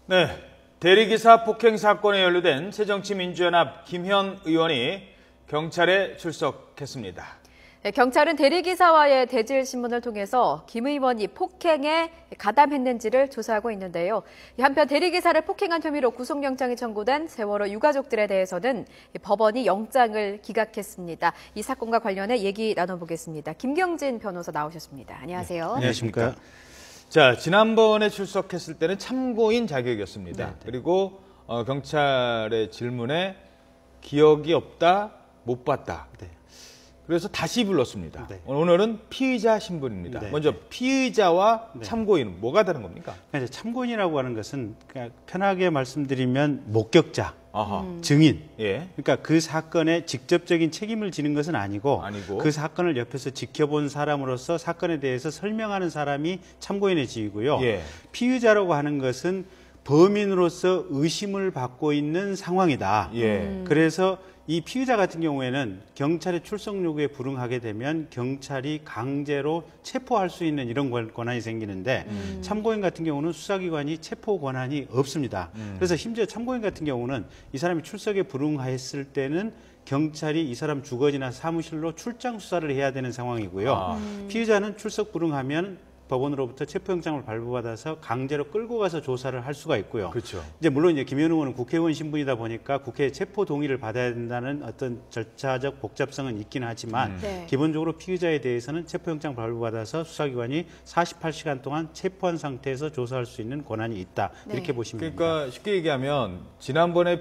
네, 대리기사 폭행 사건에 연루된 새정치민주연합 김현 의원이 경찰에 출석했습니다. 네, 경찰은 대리기사와의 대질 신문을 통해서 김 의원이 폭행에 가담했는지를 조사하고 있는데요. 한편 대리기사를 폭행한 혐의로 구속영장이 청구된 세월호 유가족들에 대해서는 법원이 영장을 기각했습니다. 이 사건과 관련해 얘기 나눠보겠습니다. 김경진 변호사 나오셨습니다. 안녕하세요. 네, 안녕하십니까. 자, 지난번에 출석했을 때는 참고인 자격이었습니다. 네. 그리고 경찰의 질문에 기억이 없다, 못 봤다. 네. 그래서 다시 불렀습니다. 네. 오늘은 피의자 신분입니다. 네. 먼저 피의자와 네. 참고인은 뭐가 다른 겁니까? 그러니까 참고인이라고 하는 것은 그냥 편하게 말씀드리면 목격자, 아하. 증인. 예. 그러니까 그 사건에 직접적인 책임을 지는 것은 아니고 그 사건을 옆에서 지켜본 사람으로서 사건에 대해서 설명하는 사람이 참고인의 지위고요. 예. 피의자라고 하는 것은 범인으로서 의심을 받고 있는 상황이다. 예. 그래서 이 피의자 같은 경우에는 경찰의 출석 요구에 불응하게 되면 경찰이 강제로 체포할 수 있는 이런 권한이 생기는데 참고인 같은 경우는 수사기관이 체포 권한이 없습니다. 그래서 심지어 참고인 같은 경우는 이 사람이 출석에 불응했을 때는 경찰이 이 사람 주거지나 사무실로 출장 수사를 해야 되는 상황이고요. 피의자는 출석 불응하면 법원으로부터 체포영장을 발부받아서 강제로 끌고 가서 조사를 할 수가 있고요. 그렇죠. 이제 물론 이제 김현 의원은 국회의원 신분이다 보니까 국회 체포 동의를 받아야 된다는 어떤 절차적 복잡성은 있긴 하지만 기본적으로 피의자에 대해서는 체포영장 발부받아서 수사기관이 48시간 동안 체포한 상태에서 조사할 수 있는 권한이 있다. 이렇게 보시면 됩니다. 그러니까 쉽게 얘기하면 지난번에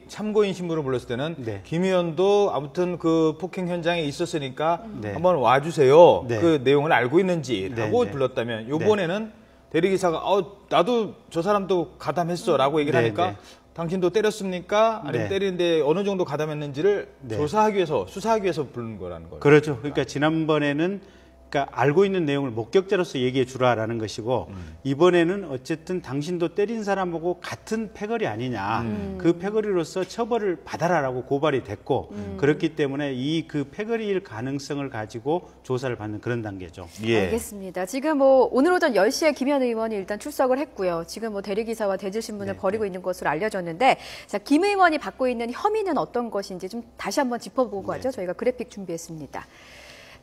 참고인 신분을 불렀을 때는 네. 김 의원도 아무튼 그 폭행 현장에 있었으니까 네. 한번 와주세요. 네. 그 내용을 알고 있는지 하고 네. 불렀다면 이번에는 대리기사가 나도 저 사람도 가담했어 라고 얘기를 하니까 당신도 때렸습니까? 아니면 때리는데 어느 정도 가담했는지를 조사하기 위해서 수사하기 위해서 부른 거라는 거예요. 그렇죠. 그러니까 지난번에는 알고 있는 내용을 목격자로서 얘기해 주라라는 것이고 이번에는 어쨌든 당신도 때린 사람하고 같은 패거리 아니냐. 그 패거리로서 처벌을 받아라라고 고발이 됐고 그렇기 때문에 이 그 패거리일 가능성을 가지고 조사를 받는 그런 단계죠. 예. 알겠습니다. 지금 오늘 오전 10시에 김현 의원이 일단 출석을 했고요. 지금 대리기사와 대질신문을 벌이고 있는 것으로 알려졌는데 자, 김 의원이 받고 있는 혐의는 어떤 것인지 좀 다시 한번 짚어보고 하죠. 저희가 그래픽 준비했습니다.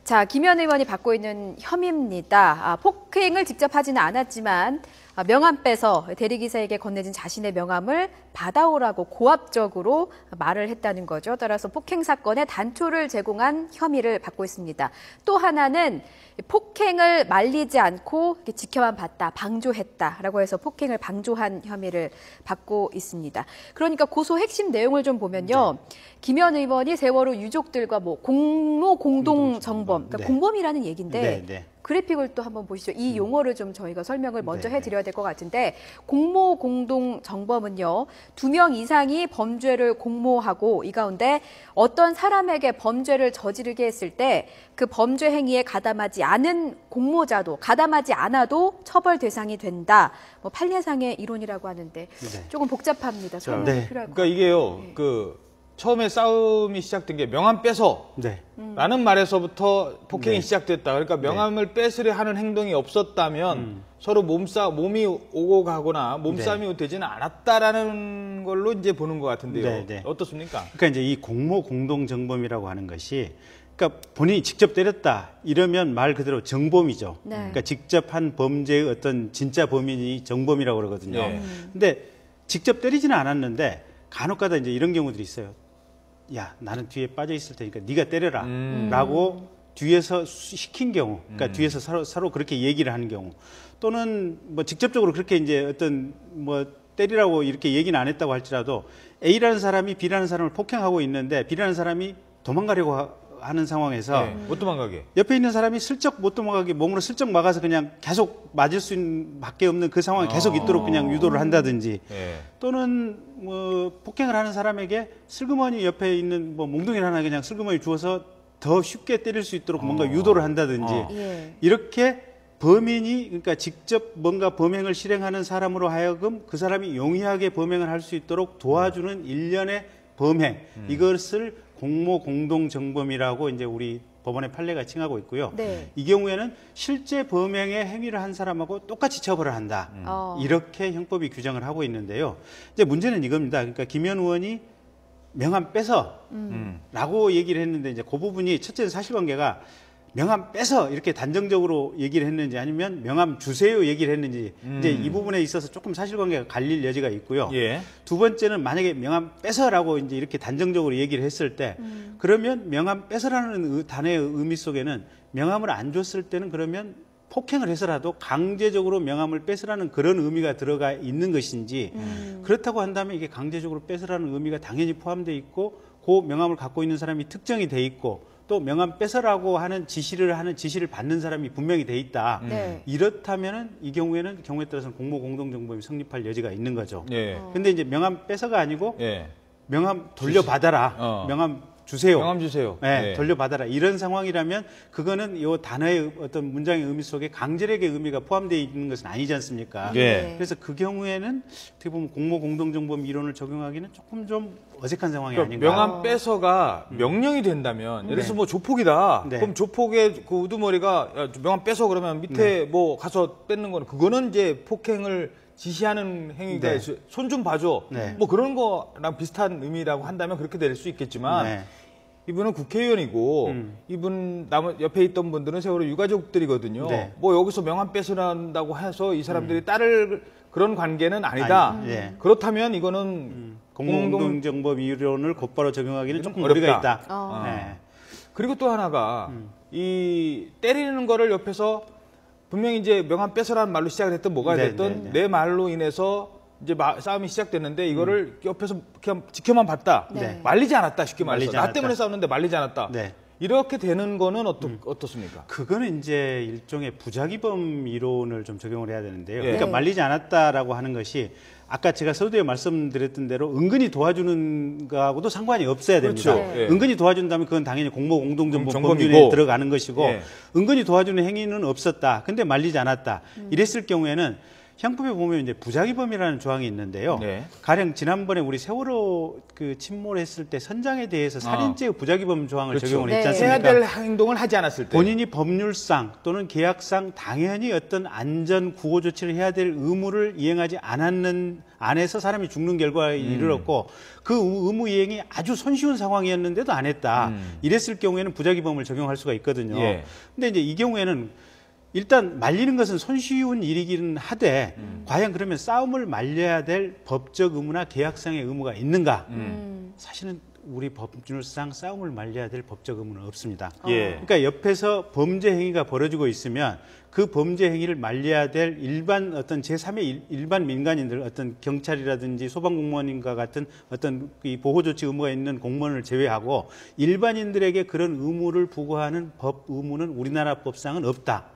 자, 김현 의원이 받고 있는 혐의입니다. 폭행을 직접 하지는 않았지만 명함 빼서 대리기사에게 건네진 자신의 명함을 받아오라고 고압적으로 말을 했다는 거죠. 따라서 폭행 사건에 단초를 제공한 혐의를 받고 있습니다. 또 하나는 폭행을 말리지 않고 지켜만 봤다, 방조했다라고 해서 폭행을 방조한 혐의를 받고 있습니다. 그러니까 고소 핵심 내용을 좀 보면요. 김현 의원이 세월호 유족들과 공모 공동 정범, 그러니까 공범이라는 얘기인데 그래픽을 또 한번 보시죠. 이 용어를 좀 저희가 설명을 먼저 해드려야 될 것 같은데 공모 공동 정범은요. 2명 이상이 범죄를 공모하고 이 가운데 어떤 사람에게 범죄를 저지르게 했을 때 그 범죄 행위에 가담하지 않은 공모자도 가담하지 않아도 처벌 대상이 된다. 판례상의 이론이라고 하는데 조금 복잡합니다. 설명이 필요할 것 같아요. 그러니까 이게요. 처음에 싸움이 시작된 게 명함 빼서 라는 말에서부터 폭행이 시작됐다. 그러니까 명함을 뺏으려 하는 행동이 없었다면 서로 몸이 오고 가거나 몸싸움이 되지는 않았다라는 걸로 이제 보는 것 같은데요. 어떻습니까? 그러니까 이제 이 공모 공동 정범이라고 하는 것이 그러니까 본인이 직접 때렸다 이러면 말 그대로 정범이죠. 그러니까 직접 한 범죄의 어떤 진짜 범인이 정범이라고 그러거든요. 근데 직접 때리지는 않았는데 간혹가다 이제 이런 경우들이 있어요. 야, 나는 뒤에 빠져 있을 테니까 네가 때려라 라고 뒤에서 시킨 경우, 그러니까 뒤에서 서로 그렇게 얘기를 하는 경우, 또는 직접적으로 그렇게 이제 어떤 때리라고 이렇게 얘기는 안 했다고 할지라도 A라는 사람이 B라는 사람을 폭행하고 있는데 B라는 사람이 도망가려고 하는 상황에서 못 도망가게 옆에 있는 사람이 슬쩍 못 도망가게 몸으로 슬쩍 막아서 그냥 계속 맞을 수밖에 없는 그 상황이 계속 있도록 그냥 유도를 한다든지 또는 폭행을 하는 사람에게 슬그머니 옆에 있는 몽둥이를 하나 그냥 슬그머니 주어서 더 쉽게 때릴 수 있도록 뭔가 유도를 한다든지 이렇게 범인이 그러니까 직접 뭔가 범행을 실행하는 사람으로 하여금 그 사람이 용이하게 범행을 할 수 있도록 도와주는 일련의 범행 이것을 공모 공동 정범이라고 이제 우리 법원의 판례가 칭하고 있고요. 네. 이 경우에는 실제 범행의 행위를 한 사람하고 똑같이 처벌을 한다. 이렇게 형법이 규정을 하고 있는데요. 이제 문제는 이겁니다. 그러니까 김현 의원이 명함 빼서 라고 얘기를 했는데 이제 그 부분이 첫째는 사실관계가 명함 빼서 이렇게 단정적으로 얘기를 했는지 아니면 명함 주세요 얘기를 했는지 이제 이 부분에 있어서 조금 사실관계가 갈릴 여지가 있고요. 예. 두 번째는 만약에 명함 빼서라고 이제 이렇게 단정적으로 얘기를 했을 때 그러면 명함 빼서라는 단어의 의미 속에는 명함을 안 줬을 때는 그러면 폭행을 해서라도 강제적으로 명함을 뺏으라는 그런 의미가 들어가 있는 것인지 그렇다고 한다면 이게 강제적으로 뺏으라는 의미가 당연히 포함되어 있고 그 명함을 갖고 있는 사람이 특정이 돼 있고 또 명함 뺏으라고 하는 지시를 받는 사람이 분명히 돼 있다. 네. 이렇다면은 이 경우에 따라서는 공모 공동정범이 성립할 여지가 있는 거죠. 예. 근데 이제 명함 뺏어가 아니고 예. 명함 돌려받아라. 명함 주세요. 명함 주세요. 네, 예. 돌려받아라. 이런 상황이라면 그거는 이 단어의 어떤 문장의 의미 속에 강제력의 의미가 포함되어 있는 것은 아니지 않습니까? 예. 그래서 그 경우에는 어떻게 보면 공모 공동정범 이론을 적용하기는 조금 좀 어색한 상황이 그러니까 아닌가. 명함 빼서가 명령이 된다면 예를 들어서 뭐 조폭이다. 네. 그럼 조폭의 그 우두머리가 야, 명함 빼서 그러면 밑에 뭐 가서 뺏는 거는 그거는 이제 폭행을 지시하는 행위가 네. 손 좀 봐줘. 네. 뭐 그런 거랑 비슷한 의미라고 한다면 그렇게 될 수 있겠지만 네. 이분은 국회의원이고 이분 옆에 있던 분들은 세월호 유가족들이거든요. 네. 뭐 여기서 명함 뺏으란다고 해서 이 사람들이 따를 그런 관계는 아니다. 네. 그렇다면 이거는 공동정범 이론을 곧바로 적용하기는 조금 어렵다. 무리가 있다. 네. 그리고 또 하나가 이 때리는 거를 옆에서 분명히 이제 명함 뺏으라는 말로 시작을 했던 뭐가 네, 됐던 네, 네. 내 말로 인해서 이제 싸움이 시작됐는데 이거를 옆에서 그냥 지켜만 봤다. 네. 말리지 않았다. 쉽게 말해서 말리지 나 않았다. 때문에 싸웠는데 말리지 않았다. 네. 이렇게 되는 거는 어떻습니까? 그거는 이제 일종의 부작위범 이론을 좀 적용을 해야 되는데요. 예. 그러니까 네. 말리지 않았다라고 하는 것이 아까 제가 서두에 말씀드렸던 대로 은근히 도와주는 거하고도 상관이 없어야 됩니다. 그렇죠. 예. 은근히 도와준다면 그건 당연히 공모 공동정범 정범이고. 범죄에 들어가는 것이고 예. 은근히 도와주는 행위는 없었다. 근데 말리지 않았다. 이랬을 경우에는 형법에 보면 이제 부작위범이라는 조항이 있는데요. 네. 가령 지난번에 우리 세월호 그 침몰했을 때 선장에 대해서 살인죄의 부작위범 조항을 그렇죠. 적용을 네. 했지 해야 않습니까? 될 행동을 하지 않았을 때. 본인이 법률상 또는 계약상 당연히 어떤 안전 구호 조치를 해야 될 의무를 이행하지 안해서 사람이 죽는 결과에 이르렀고 그 의무 이행이 아주 손쉬운 상황이었는데도 안 했다. 이랬을 경우에는 부작위범을 적용할 수가 있거든요. 예. 근데 이제 이 경우에는 일단 말리는 것은 손쉬운 일이기는 하되 과연 그러면 싸움을 말려야 될 법적 의무나 계약상의 의무가 있는가? 사실은 우리 법률상 싸움을 말려야 될 법적 의무는 없습니다. 예. 그러니까 옆에서 범죄 행위가 벌어지고 있으면 그 범죄 행위를 말려야 될 일반 어떤 제3의 일반 민간인들 어떤 경찰이라든지 소방공무원인과 같은 어떤 이 보호조치 의무가 있는 공무원을 제외하고 일반인들에게 그런 의무를 부과하는 법 의무는 우리나라 법상은 없다.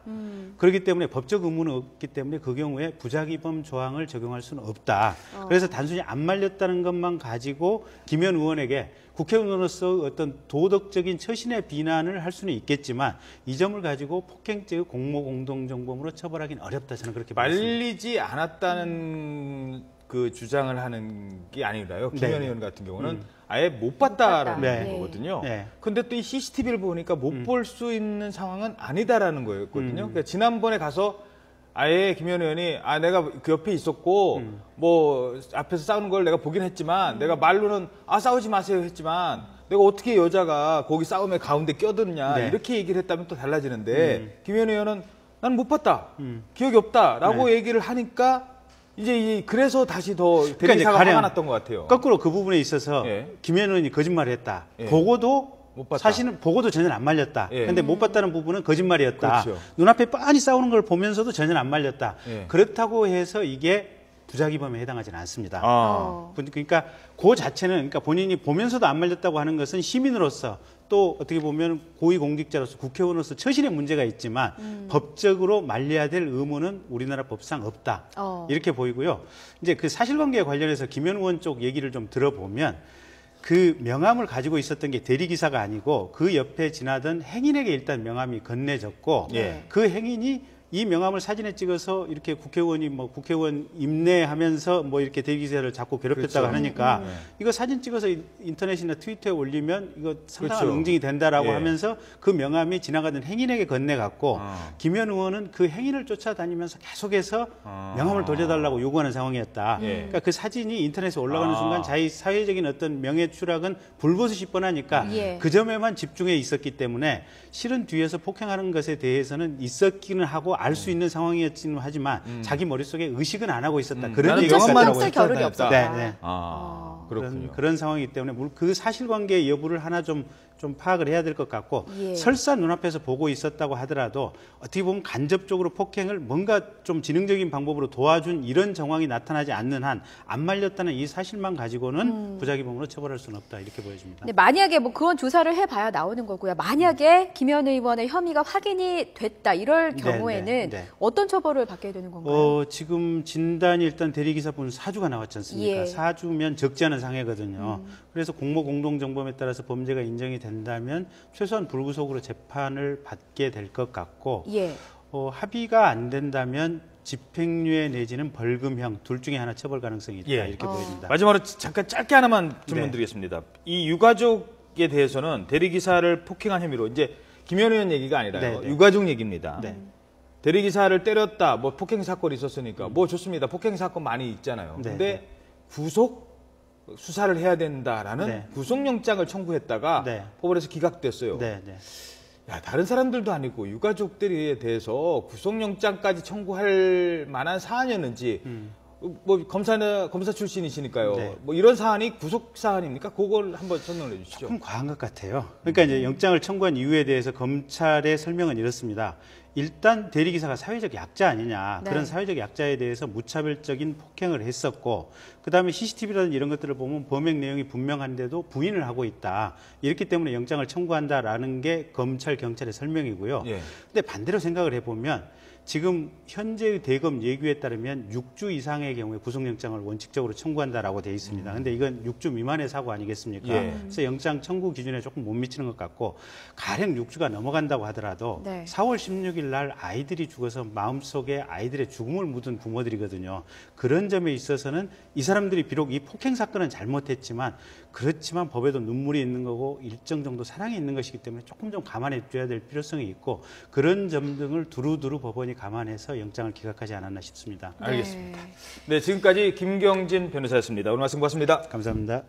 그렇기 때문에 법적 의무는 없기 때문에 그 경우에 부작위범 조항을 적용할 수는 없다. 그래서 단순히 안 말렸다는 것만 가지고 김현 의원에게 국회의원으로서 어떤 도덕적인 처신의 비난을 할 수는 있겠지만 이 점을 가지고 폭행죄의 공모 공동정범으로 처벌하기는 어렵다. 저는 그렇게 보습니다. 말리지 않았다는 그 주장을 하는 게 아니라요. 김현 네. 의원 같은 경우는 아예 못 봤다라는 네. 거거든요. 네. 근데 또 이 CCTV를 보니까 못 볼 수 있는 상황은 아니다라는 거였거든요. 그러니까 지난번에 가서 아예 김현 의원이 내가 그 옆에 있었고 뭐 앞에서 싸우는 걸 내가 보긴 했지만 내가 말로는 싸우지 마세요 했지만 내가 어떻게 여자가 거기 싸움의 가운데 껴드느냐 네. 이렇게 얘기를 했다면 또 달라지는데 김현 의원은 난 못 봤다. 기억이 없다라고 얘기를 하니까 이제 그래서 다시 더 대리사가 화가 났던 것 같아요. 거꾸로 그 부분에 있어서 예. 김현 의원이 거짓말을 했다. 예. 보고도 못 봤다. 사실은 보고도 전혀 안 말렸다. 예. 근데 못 봤다는 부분은 거짓말이었다. 그렇죠. 눈앞에 뻔히 싸우는 걸 보면서도 전혀 안 말렸다. 예. 그렇다고 해서 이게 부작위범에 해당하지는 않습니다. 그러니까 그 자체는 그러니까 본인이 보면서도 안 말렸다고 하는 것은 시민으로서 또 어떻게 보면 고위공직자로서 국회의원으로서 처신의 문제가 있지만 법적으로 말려야 될 의무는 우리나라 법상 없다. 이렇게 보이고요. 이제 그 사실관계에 관련해서 김현 의원 쪽 얘기를 좀 들어보면 그 명함을 가지고 있었던 게 대리기사가 아니고 그 옆에 지나던 행인에게 일단 명함이 건네졌고 예. 그 행인이 이 명함을 사진에 찍어서 이렇게 국회의원이 뭐 국회의원 임내하면서 뭐 이렇게 대기자를 자꾸 괴롭혔다고 그렇죠. 하니까 이거 사진 찍어서 인터넷이나 트위터에 올리면 이거 상당한 그렇죠. 응징이 된다라고 예. 하면서 그 명함이 지나가던 행인에게 건네갖고 김현 의원은 그 행인을 쫓아다니면서 계속해서 명함을 돌려달라고 요구하는 상황이었다. 예. 그러니까 그 사진이 인터넷에 올라가는 순간 자기 사회적인 어떤 명예 추락은 불보듯이 뻔하니까 예. 그 점에만 집중해 있었기 때문에 실은 뒤에서 폭행하는 것에 대해서는 있었기는 하고 알 수 있는 상황이었지는 하지만 자기 머릿속에 의식은 안 하고 있었다. 그런 나는 얘기가 명함만 있었다고 신경 쓸 겨를이 네, 없었다. 네. 그렇군요. 그런 상황이기 때문에 그 사실관계 여부를 하나 좀 파악을 해야 될 것 같고 예. 설사 눈앞에서 보고 있었다고 하더라도 어떻게 보면 간접적으로 폭행을 뭔가 좀 지능적인 방법으로 도와준 이런 정황이 나타나지 않는 한 안 말렸다는 이 사실만 가지고는 부작위범으로 처벌할 수는 없다 이렇게 보여집니다. 근데 만약에 뭐 그건 조사를 해봐야 나오는 거고요. 만약에 김현 의원의 혐의가 확인이 됐다 이럴 경우에는 네. 어떤 처벌을 받게 되는 건가요? 지금 진단이 일단 대리기사분 사주가 나왔지 않습니까? 예. 사주면 적지 않은 상해거든요. 그래서 공모 공동정범에 따라서 범죄가 인정이 된다면 최소한 불구속으로 재판을 받게 될 것 같고 예. 합의가 안 된다면 집행유예 내지는 벌금형 둘 중에 하나 처벌 가능성이 있다 예. 이렇게 보입니다. 마지막으로 잠깐 짧게 하나만 질문 네. 드리겠습니다. 이 유가족에 대해서는 대리기사를 폭행한 혐의로 이제 김현 의원 얘기가 아니라요. 네. 유가족 얘기입니다. 네. 대리기사를 때렸다, 뭐 폭행 사건이 있었으니까 뭐 좋습니다. 폭행 사건 많이 있잖아요. 네. 근데 구속 수사를 해야 된다라는 네. 구속영장을 청구했다가 네. 법원에서 기각됐어요. 네, 네. 야, 다른 사람들도 아니고 유가족들에 대해서 구속영장까지 청구할 만한 사안이었는지 뭐 검사 출신이시니까요. 네. 뭐 이런 사안이 구속 사안입니까? 그걸 한번 설명해 주시죠. 조금 과한 것 같아요. 그러니까 이제 영장을 청구한 이유에 대해서 검찰의 설명은 이렇습니다. 일단 대리기사가 사회적 약자 아니냐. 네. 그런 사회적 약자에 대해서 무차별적인 폭행을 했었고 그다음에 CCTV라든지 이런 것들을 보면 범행 내용이 분명한데도 부인을 하고 있다. 이렇기 때문에 영장을 청구한다라는 게 검찰, 경찰의 설명이고요. 예. 근데 반대로 생각을 해보면 지금 현재의 대검 예규에 따르면 6주 이상의 경우에 구속영장을 원칙적으로 청구한다라고 되어 있습니다. 근데 이건 6주 미만의 사고 아니겠습니까? 예. 그래서 영장 청구 기준에 조금 못 미치는 것 같고 가령 6주가 넘어간다고 하더라도 네. 4월 16일 날 아이들이 죽어서 마음속에 아이들의 죽음을 묻은 부모들이거든요. 그런 점에 있어서는 이 사람들이 비록 이 폭행 사건은 잘못했지만 그렇지만 법에도 눈물이 있는 거고 일정 정도 사랑이 있는 것이기 때문에 조금 좀 감안해 줘야 될 필요성이 있고 그런 점 등을 두루두루 법원이 감안해서 영장을 기각하지 않았나 싶습니다. 알겠습니다. 네, 지금까지 김경진 변호사였습니다. 오늘 말씀 고맙습니다. 감사합니다.